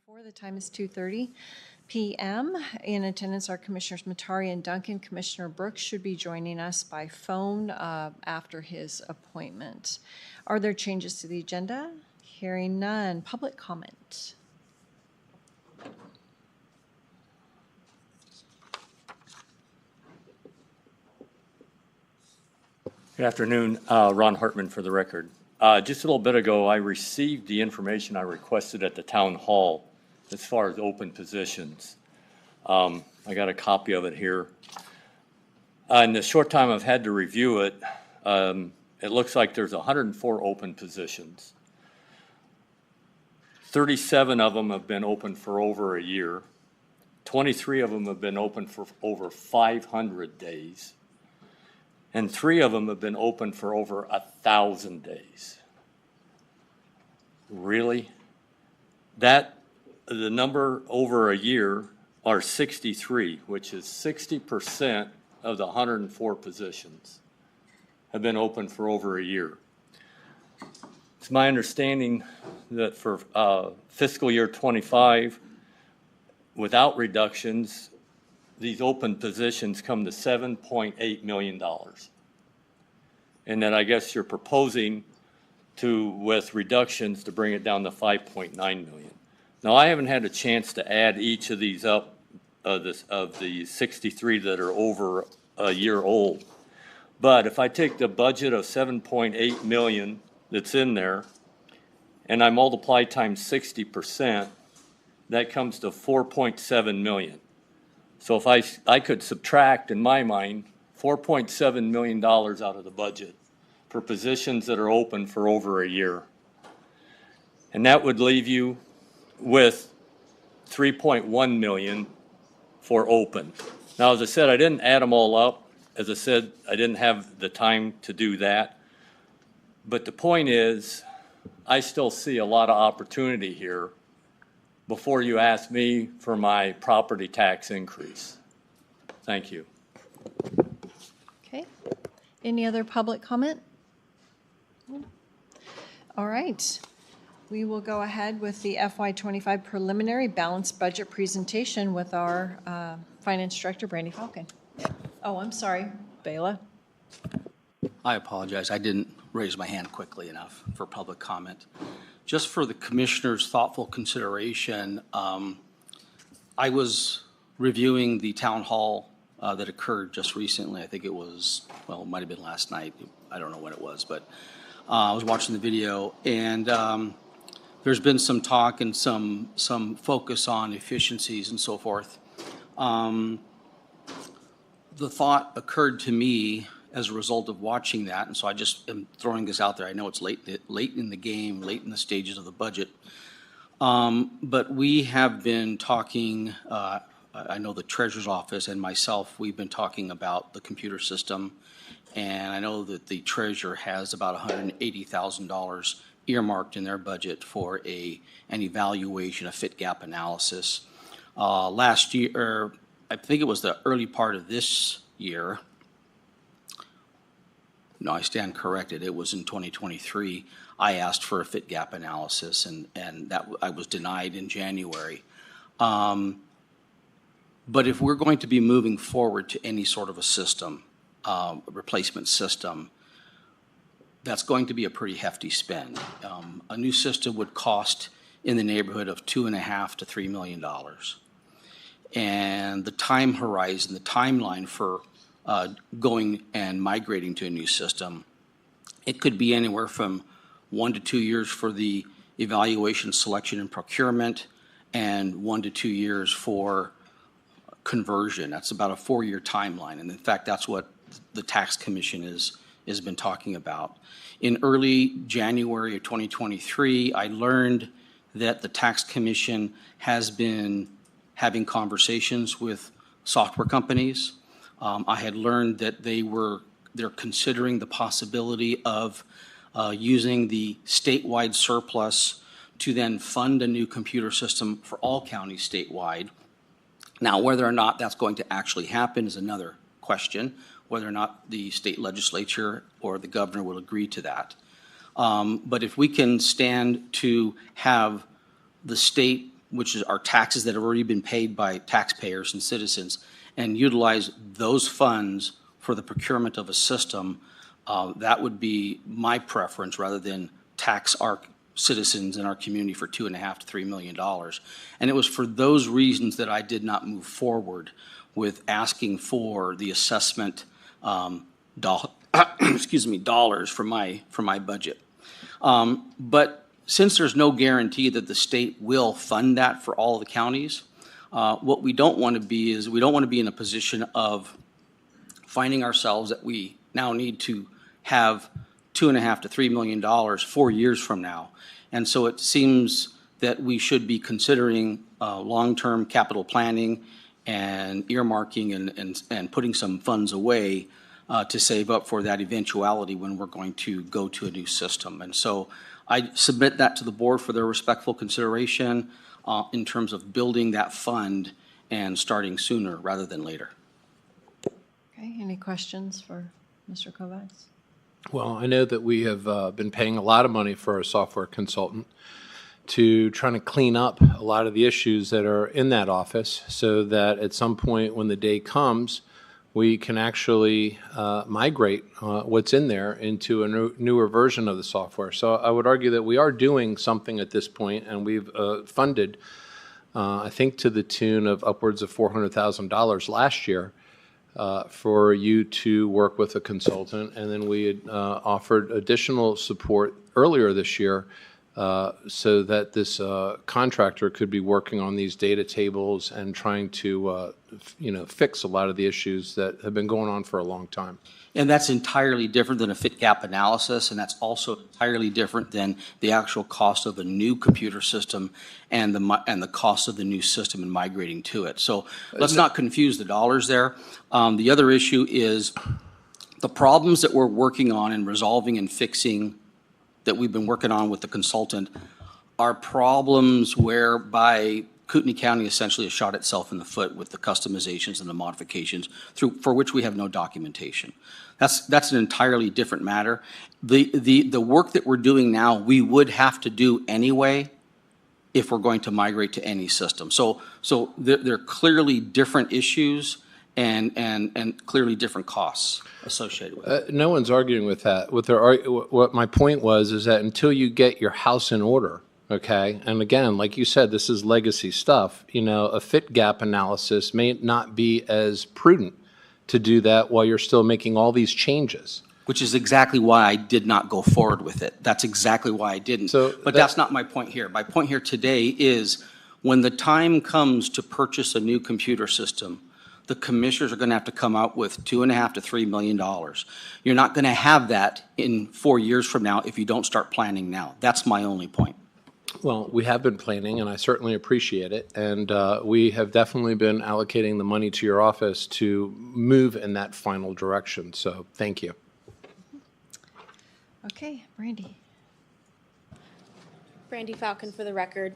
FY24. The time is 2:30 p.m. In attendance are Commissioners Matari and Duncan. Commissioner Brooks should be joining us by phone after his appointment. Are there changes to the agenda? Hearing none. Public comment. Good afternoon, Ron Hartman for the record. Just a little bit ago, I received the information I requested at the town hall as far as open positions. I got a copy of it here. In the short time I've had to review it, it looks like there's 104 open positions. 37 of them have been open for over a year. 23 of them have been open for over 500 days. And 3 of them have been open for over 1,000 days. Really? The number over a year are 63, which is 60% of the 104 positions have been open for over a year. It's my understanding that for fiscal year 25, without reductions, these open positions come to $7.8 million. And then I guess you're proposing to, with reductions, to bring it down to $5.9 million. Now, I haven't had a chance to add each of these up, of the 63 that are over a year old. But if I take the budget of $7.8 million that's in there, and I multiply times 60%, that comes to $4.7 million. So if I could subtract, in my mind, $4.7 million out of the budget for positions that are open for over a year. And that would leave you with $3.1 million for open. Now, as I said, I didn't add them all up. As I said, I didn't have the time to do that. But the point is, I still see a lot of opportunity here before you ask me for my property tax increase. Thank you. Okay. Any other public comment? All right. We will go ahead with the FY25 preliminary balanced budget presentation with our Finance Director, Brandy Falcon. Oh, I'm sorry, Bela. I apologize. I didn't raise my hand quickly enough for public comment. Just for the Commissioner's thoughtful consideration, I was reviewing the town hall that occurred just recently. I think it was, well, it might have been last night. I don't know when it was, but I was watching the video, and there's been some talk and some focus on efficiencies and so forth. The thought occurred to me as a result of watching that, and so I just am throwing this out there. I know it's late in the game, late in the stages of the budget, but we have been talking, I know the Treasurer's Office and myself, we've been talking about the computer system, and I know that the Treasurer has about $180,000 earmarked in their budget for an evaluation, a fit gap analysis. Last year, I think it was the early part of this year, no, I stand corrected. It was in 2023. I asked for a fit gap analysis, and that I was denied in January. But if we're going to be moving forward to any sort of a system, a replacement system, that's going to be a pretty hefty spend. A new system would cost in the neighborhood of $2.5 to $3 million. And the time horizon, the timeline for going and migrating to a new system, it could be anywhere from 1 to 2 years for the evaluation, selection, and procurement, and 1 to 2 years for conversion. That's about a 4-year timeline, and in fact, that's what the Tax Commission has been talking about. In early January of 2023, I learned that the Tax Commission has been having conversations with software companies. I had learned that they're considering the possibility of using the statewide surplus to then fund a new computer system for all counties statewide. Now, whether or not that's going to actually happen is another question, whether or not the state legislature or the governor will agree to that. But if we can stand to have the state which is our taxes that have already been paid by taxpayers and citizens, and utilize those funds for the procurement of a system, that would be my preference rather than tax our citizens in our community for $2.5 to $3 million. And it was for those reasons that I did not move forward with asking for the assessment dollars for my budget. But since there's no guarantee that the state will fund that for all of the counties, what we don't want to be is we don't want to be in a position of finding ourselves that we now need to have $2.5 to $3 million 4 years from now. And so it seems that we should be considering long-term capital planning and earmarking and putting some funds away to save up for that eventuality when we're going to go to a new system. And so I submit that to the board for their respectful consideration in terms of building that fund and starting sooner rather than later. Okay, any questions for Mr. Kovacs? Well, I know that we have been paying a lot of money for a software consultant to trying to clean up a lot of the issues that are in that office so that at some point when the day comes, we can actually migrate what's in there into a newer version of the software. So I would argue that we are doing something at this point, and we've funded, I think, to the tune of upwards of $400,000 last year for you to work with a consultant, and then we had offered additional support earlier this year so that this contractor could be working on these data tables and trying to fix a lot of the issues that have been going on for a long time. And that's entirely different than a fit gap analysis, and that's also entirely different than the actual cost of a new computer system and the cost of the new system and migrating to it. So let's not confuse the dollars there. The other issue is the problems that we're working on and resolving and fixing that we've been working on with the consultant are problems whereby Kootenai County essentially has shot itself in the foot with the customizations and the modifications for which we have no documentation. That's an entirely different matter. The work that we're doing now, we would have to do anyway if we're going to migrate to any system. So there are clearly different issues and clearly different costs associated with it. No one's arguing with that. What my point was is that until you get your house in order, okay, and again, like you said, this is legacy stuff, a fit gap analysis may not be as prudent to do that while you're still making all these changes. Which is exactly why I did not go forward with it. That's exactly why I didn't. But that's not my point here. My point here today is when the time comes to purchase a new computer system, the commissioners are going to have to come out with $2.5 to $3 million. You're not going to have that in 4 years from now if you don't start planning now. That's my only point. Well, we have been planning, and I certainly appreciate it. And we have definitely been allocating the money to your office to move in that final direction. So thank you. Okay, Brandy. Brandy Falcon for the record.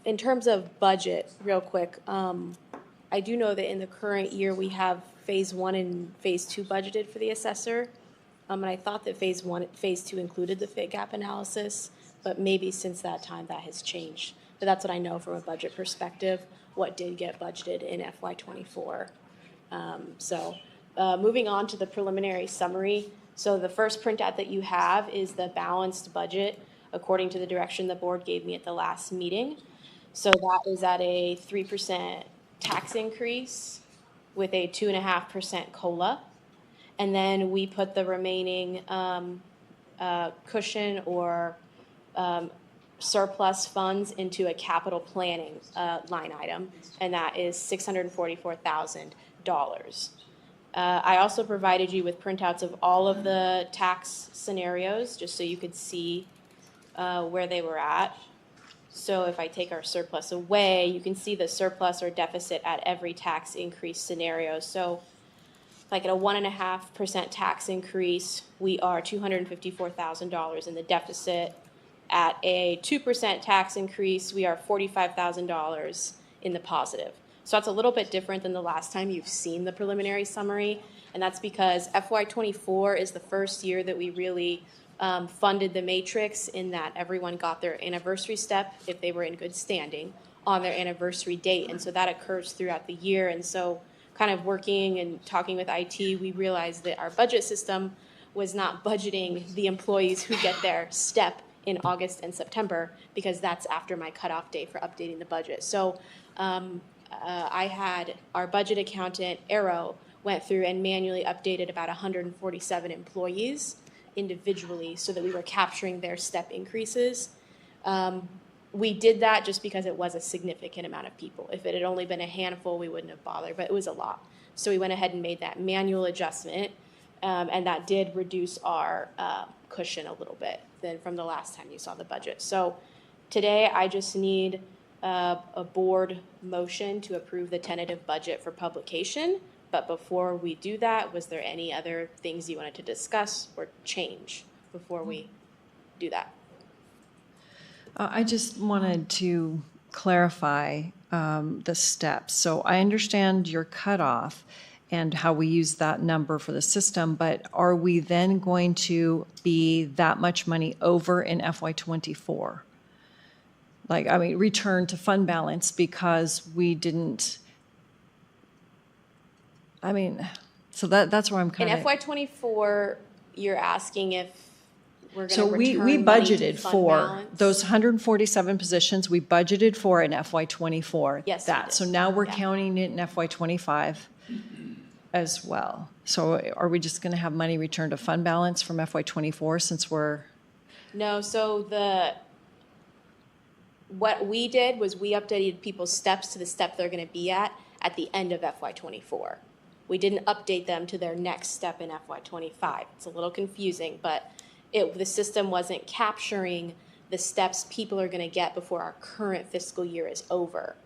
In terms of budget, real quick, I do know that in the current year we have phase 1 and phase 2 budgeted for the assessor. And I thought that phase 2 included the fit gap analysis, but maybe since that time that has changed. But that's what I know from a budget perspective, what did get budgeted in FY24. Moving on to the preliminary summary. So the first printout that you have is the balanced budget according to the direction the board gave me at the last meeting. So that is at a 3% tax increase with a 2.5% COLA. And then we put the remaining cushion or surplus funds into a capital planning line item, and that is $644,000. I also provided you with printouts of all of the tax scenarios, just so you could see where they were at. So if I take our surplus away, you can see the surplus or deficit at every tax increase scenario. So like at a 1.5% tax increase, we are $254,000 in the deficit. At a 2% tax increase, we are $45,000 in the positive. So that's a little bit different than the last time you've seen the preliminary summary, and that's because FY24 is the first year that we really funded the matrix in that everyone got their anniversary step, if they were in good standing, on their anniversary date. And so that occurs throughout the year. And so kind of working and talking with IT, we realized that our budget system was not budgeting the employees who get their step in August and September, because that's after my cutoff date for updating the budget. So I had our budget accountant, Arrow, went through and manually updated about 147 employees individually so that we were capturing their step increases. We did that just because it was a significant amount of people. If it had only been a handful, we wouldn't have bothered, but it was a lot. So we went ahead and made that manual adjustment, and that did reduce our cushion a little bit than from the last time you saw the budget. So today I just need a board motion to approve the tentative budget for publication. But before we do that, was there any other things you wanted to discuss or change before we do that? I just wanted to clarify the steps. So I understand your cutoff and how we use that number for the system, but are we then going to be that much money over in FY24? Like, I mean, return to fund balance because we didn't, I mean, so that's where I'm kind In of. FY24, you're asking if we're going to So we return money to budgeted fund for balance? those 147 positions, we budgeted for in FY24. Yes, we That, did. so now we're Yeah. counting it in FY25 as well. So are we just going to have money returned to fund balance from FY24 since we're, No, so what we did was we updated people's steps to the step they're going to be at the end of FY24. We didn't update them to their next step in FY25. It's a little confusing, but the system wasn't capturing the steps people are going to get before our current fiscal year is over.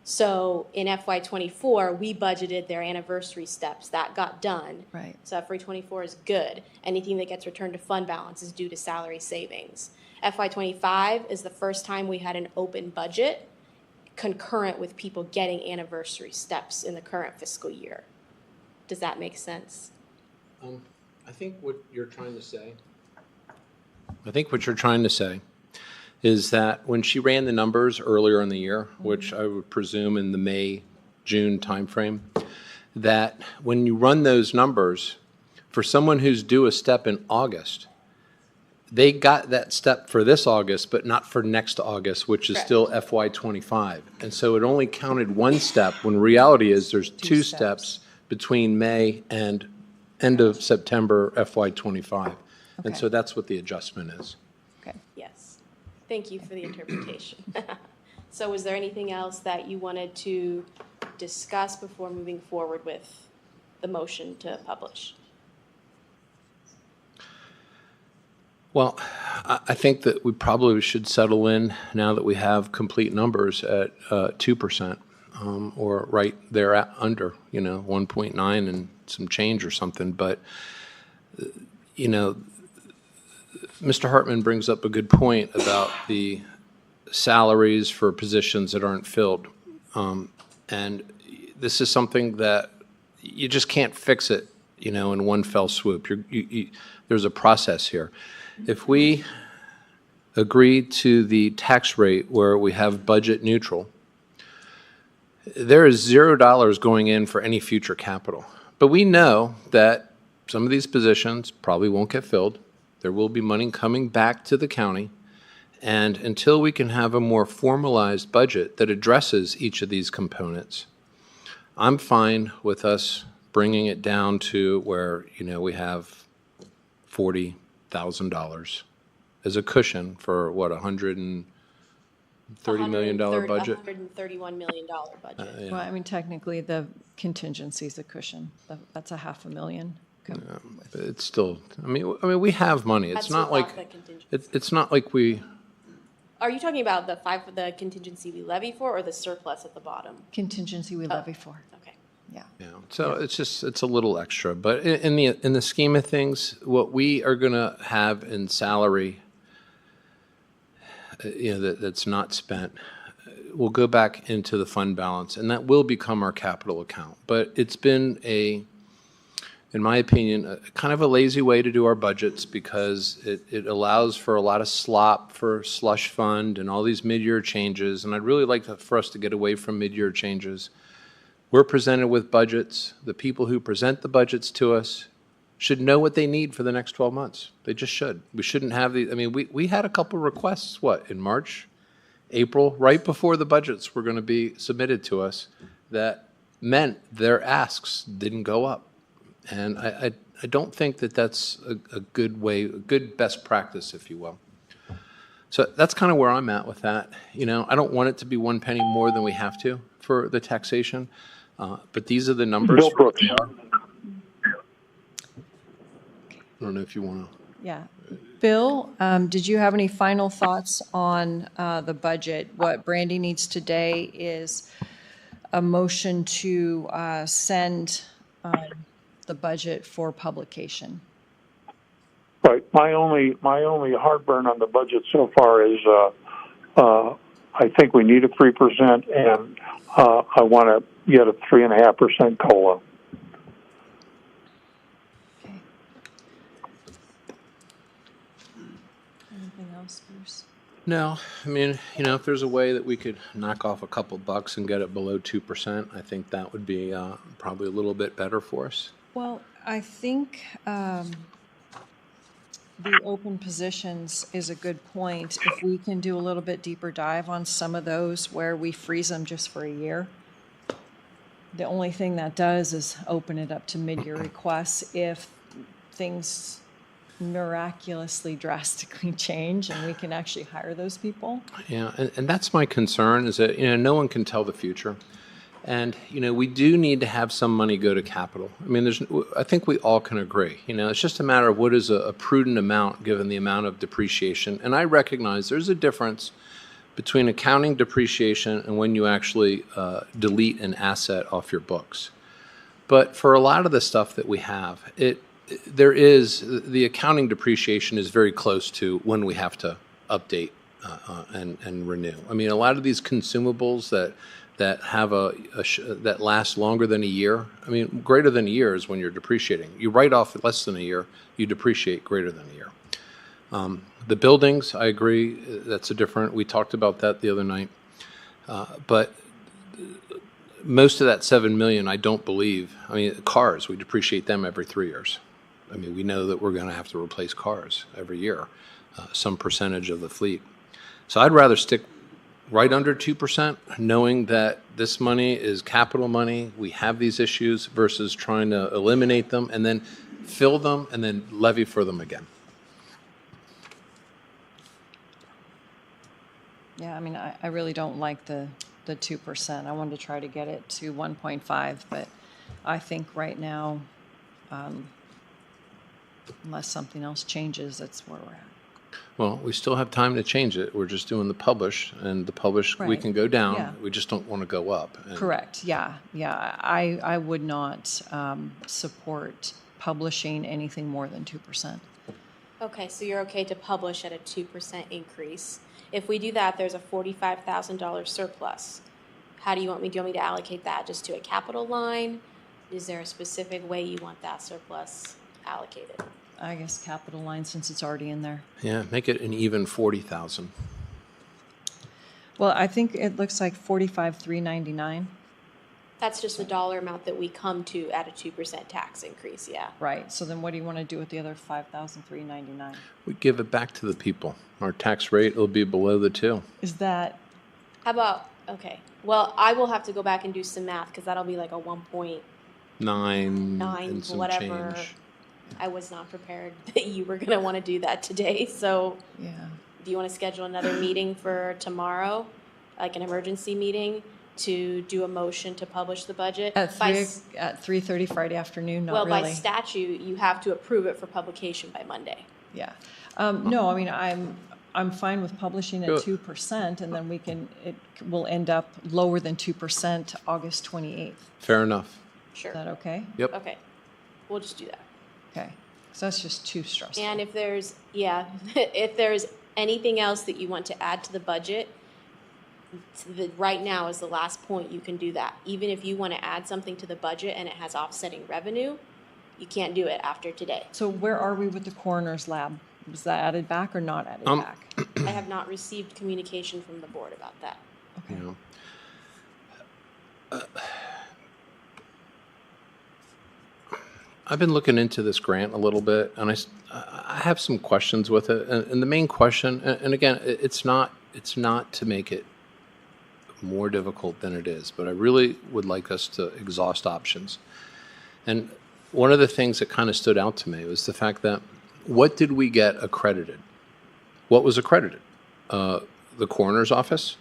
So in FY24, we budgeted their anniversary steps. That got done. Right. So FY24 is good. Anything that gets returned to fund balance is due to salary savings. FY25 is the first time we had an open budget concurrent with people getting anniversary steps in the current fiscal year. Does that make sense? I think what you're trying to say is that when she ran the numbers earlier in the year, which I would presume in the May, June timeframe, that when you run those numbers, for someone who's due a step in August, they got that step for this August, but not for next August, which is Correct. still FY25. And so it only counted one step, when reality is there's two steps between May and end of September FY25. Okay. And so that's what the adjustment is. okay. Yes. Thank you for the interpretation. So was there anything else that you wanted to discuss before moving forward with the motion to publish? Well, I think that we probably should settle in now that we have complete numbers at 2%, or right there under, 1.9 and some change or something. But, Mr. Hartman brings up a good point about the salaries for positions that aren't filled. And this is something that you just can't fix it, in one fell swoop. There's a process here. If we agree to the tax rate where we have budget neutral, there is $0 going in for any future capital. But we know that some of these positions probably won't get filled. There will be money coming back to the county. And until we can have a more formalized budget that addresses each of these components, I'm fine with us bringing it down to where, we have $40,000 as a cushion for what, $130 million budget? $131 million budget. Well, I mean, technically, the contingency is a cushion. That's $500,000. It's still, I mean, we have money. It's That's not without like, the contingency. it's not like we, Are you talking about the contingency we levy for, or the surplus at the bottom? Contingency we levy for, Okay. yeah. so it's a little extra. But in the scheme of things, what we are going to have in salary, that's not spent, will go back into the fund balance, and that will become our capital account. But it's been a in my opinion, kind of a lazy way to do our budgets because it allows for a lot of slop for slush fund and all these mid-year changes. And I'd really like for us to get away from mid-year changes. We're presented with budgets. The people who present the budgets to us should know what they need for the next 12 months. They just should. We shouldn't have the, I mean, we had a couple requests, in March, April, right before the budgets were going to be submitted to us, that meant their asks didn't go up. And I don't think that that's a good way, a good best practice, if you will. So that's kind of where I'm at with that. I don't want it to be 1 penny more than we have to for the taxation, but these are the numbers. Bill Brooks. I don't know if you want to. Yeah. Bill, did you have any final thoughts on the budget? What Brandy needs today is a motion to send the budget for publication. Right. My only heartburn on the budget so far is I think we need a 3%, and I want to get a 3.5% COLA. Okay. Anything else, Bruce? No, I mean, if there's a way that we could knock off a couple bucks and get it below 2%, I think that would be probably a little bit better for us. Well, I think the open positions is a good point. If we can do a little bit deeper dive on some of those where we freeze them just for a year, the only thing that does is open it up to mid-year requests if things miraculously drastically change and we can actually hire those people. Yeah, and that's my concern is that, no one can tell the future. And, we do need to have some money go to capital. I mean, I think we all can agree. It's just a matter of what is a prudent amount given the amount of depreciation. And I recognize there's a difference between accounting depreciation and when you actually delete an asset off your books. But for a lot of the stuff that we have, the accounting depreciation is very close to when we have to update and renew. I mean, a lot of these consumables that have that last longer than a year. I mean, greater than a year is when you're depreciating. You write off less than a year, you depreciate greater than a year. The buildings, I agree, that's we talked about that the other night. But most of that $7 million, I don't believe, cars, we depreciate them every 3 years. I mean, we know that we're going to have to replace cars every year, some percentage of the fleet. So I'd rather stick right under 2%, knowing that this money is capital money, we have these issues, versus trying to eliminate them and then fill them and then levy for them again. Yeah, I mean, I really don't like the 2%. I wanted to try to get it to 1.5, but I think right now, unless something else changes, that's where we're at. Well, we still have time to change it. We're just doing the publish, and the publish, we Right. can go down. Yeah. We just don't want to go up. And Correct, yeah. I would not support publishing anything more than 2%. Okay, so you're okay to publish at a 2% increase. If we do that, there's a $45,000 surplus. How do you want me to allocate that? Just to a capital line? Is there a specific way you want that surplus allocated? I guess capital line, since it's already in there. Yeah, make it an even 40,000. Well, I think it looks like 45,399. That's just the dollar amount that we come to at a 2% tax increase, yeah. Right, so then what do you want to do with the other 5,399? We give it back to the people. Our tax rate will be below the 2. Is that, How about, okay, well, I will have to go back and do some math, because that'll be like a 1.9, 9 and some whatever. change. I was not prepared that you were going to want to do that today, so yeah, do you want to schedule another meeting for tomorrow, like an emergency meeting, to do a motion to publish the budget? at 3:30 Friday afternoon? Not Well, really. by statute, you have to approve it for publication by Monday. Yeah. No, I mean, I'm fine with publishing at Go. 2%, and then it will end up lower than 2% August 28th. Fair enough. Sure. Is that okay? Yep. Okay, we'll just do that. Okay. So that's just too stressful. And if there's, if there's anything else that you want to add to the budget, right now is the last point you can do that. Even if you want to add something to the budget and it has offsetting revenue, You can't do it after today. So where are we with the coroner's lab? Was that added back or not added back? I have not received communication from the board about that. Okay. You know, I've been looking into this grant a little bit, and I have some questions with it. And the main question, and again, it's not to make it more difficult than it is, but I really would like us to exhaust options. And one of the things that kind of stood out to me was the fact that what did we get accredited? What was accredited? The coroner's office?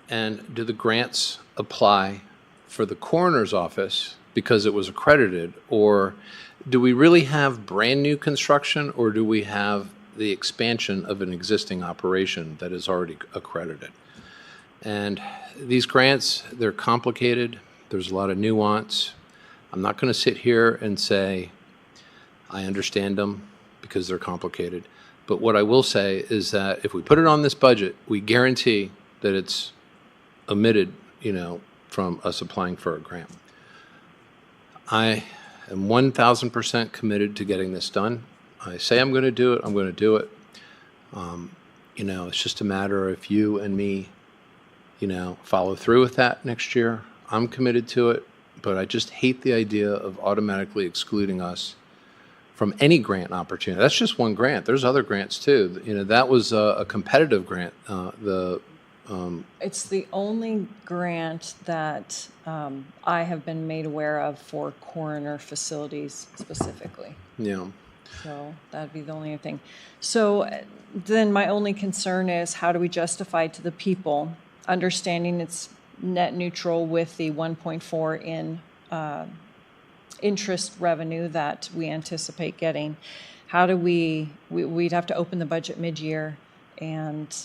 And do the grants apply for the coroner's office because it was accredited? Or do we really have brand new construction, or do we have the expansion of an existing operation that is already accredited? And these grants, they're complicated. There's a lot of nuance. I'm not going to sit here and say I understand them because they're complicated. But what I will say is that if we put it on this budget, we guarantee that it's omitted, from us applying for a grant. I am 1,000% committed to getting this done. I say I'm going to do it, I'm going to do it. It's just a matter of you and me, follow through with that next year. I'm committed to it, but I just hate the idea of automatically excluding us from any grant opportunity. That's just one grant. There's other grants too. That was a competitive grant. It's the only grant that I have been made aware of for coroner facilities specifically. Yeah. So that'd be the only thing. So then my only concern is, how do we justify to the people, understanding it's net neutral with the 1.4 in interest revenue that we anticipate getting? How do we'd have to open the budget mid-year and,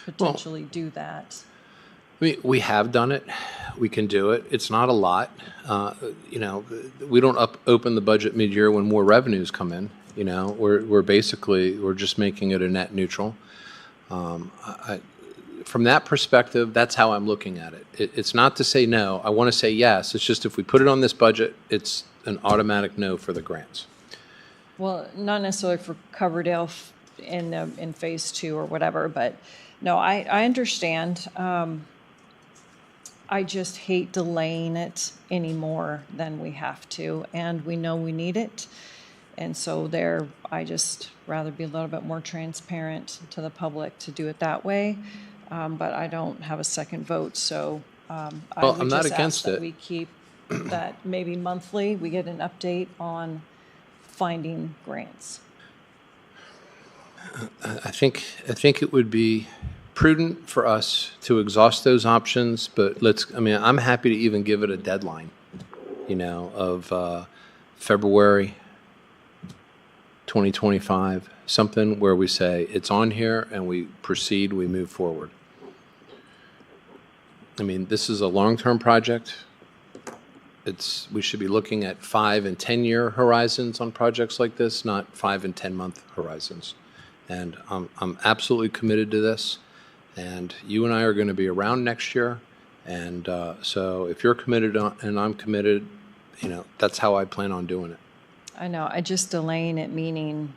potentially do that. We have done it. We can do it. It's not a lot. We don't open the budget mid-year when more revenues come in. We're just making it a net neutral. From that perspective, that's how I'm looking at it. It's not to say no. I want to say yes. It's just if we put it on this budget, it's an automatic no for the grants. Well, not necessarily for Coverdale in phase 2 or whatever, but no, I understand. I just hate delaying it any more than we have to, and we know we need it. And so I just rather be a little bit more transparent to the public to do it that way. But I don't have a second vote, so I'm would not just against ask that it. we keep that maybe monthly, we get an update on finding grants. I think it would be prudent for us to exhaust those options, but I'm happy to even give it a deadline, of February 2025, something where we say it's on here and we proceed, we move forward. This is a long-term project. We should be looking at 5 and 10-year horizons on projects like this, not 5 and 10-month horizons. And I'm absolutely committed to this. And you and I are going to be around next year. And so if you're committed and I'm committed, that's how I plan on doing it. I know, I just delaying it, meaning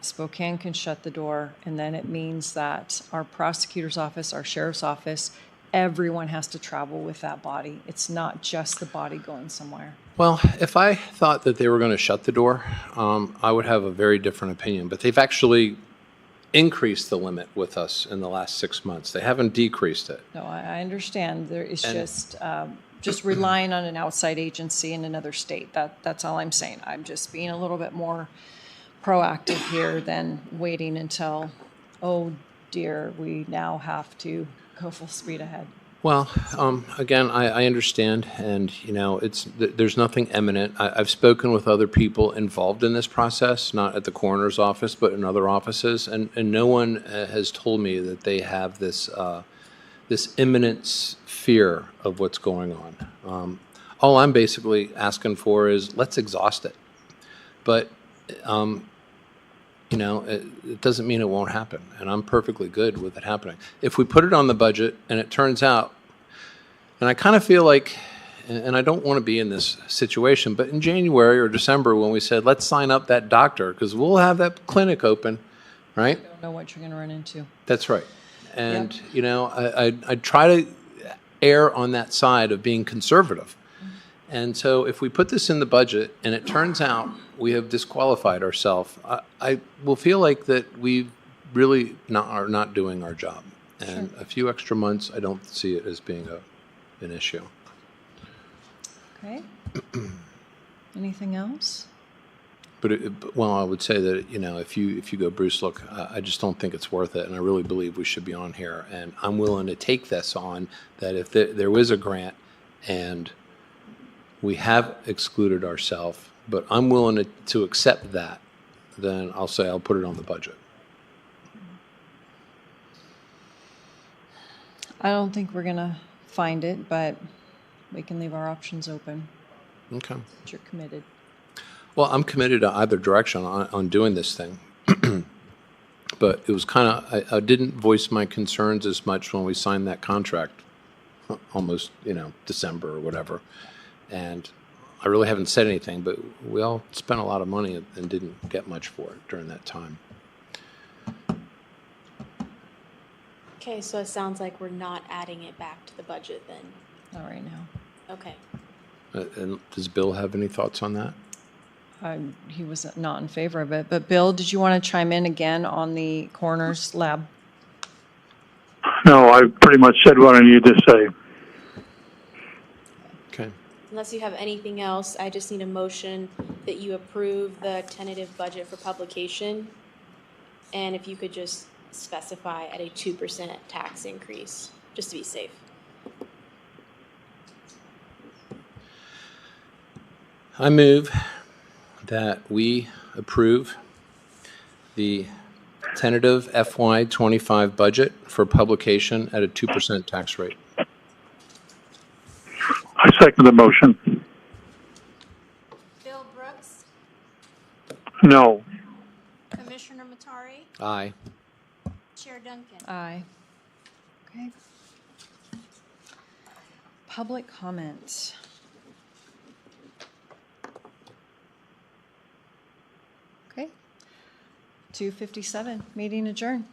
Spokane can shut the door, and then it means that our prosecutor's office, our sheriff's office, everyone has to travel with that body. It's not just the body going somewhere. Well, if I thought that they were going to shut the door, I would have a very different opinion. But they've actually increased the limit with us in the last 6 months. They haven't decreased it. No, I understand. There is just relying on an outside agency in another state. That's all I'm saying. I'm just being a little bit more proactive here than waiting until, oh dear, we now have to go full speed ahead. Well, again, I understand, and there's nothing imminent. I've spoken with other people involved in this process, not at the coroner's office, but in other offices, and no one has told me that they have this imminent fear of what's going on. All I'm basically asking for is let's exhaust it, but it doesn't mean it won't happen, and I'm perfectly good with it happening. If we put it on the budget and it turns out, and I kind of feel like, and I don't want to be in this situation, but in January or December when we said, let's sign up that doctor because we'll have that clinic open, right? Don't know what you're going to run into. That's right. And, you know, I try to err on that side of being conservative. And so if we put this in the budget and it turns out we have disqualified ourselves, I will feel like that we really are not doing our job. And a few extra months, I don't see it as being an issue. Okay. Anything else? But well, I would say that, you know, if you go, Bruce, look, I just don't think it's worth it, and I really believe we should be on here. And I'm willing to take this on, that if there was a grant and we have excluded ourselves, but I'm willing to accept that, then I'll say I'll put it on the budget. I don't think we're going to find it, but we can leave our options open. Okay. But you're committed. Well, I'm committed to either direction on doing this thing. But it was kind of, I didn't voice my concerns as much when we signed that contract, almost, you know, December or whatever. And I really haven't said anything, but we all spent a lot of money and didn't get much for it during that time. Okay, so it sounds like we're not adding it back to the budget then. Not right now. Okay. And does Bill have any thoughts on that? He was not in favor of it. But Bill, did you want to chime in again on the coroner's lab? No, I pretty much said what I needed to say. Okay. Unless you have anything else, I just need a motion that you approve the tentative budget for publication. And if you could just specify at a 2% tax increase, just to be safe. I move that we approve the tentative FY25 budget for publication at a 2% tax rate. I second the motion. Bill Brooks, No. Commissioner Matari, Aye. Chair Duncan. Aye. Okay. Public comment. Okay. 2:57, meeting adjourned.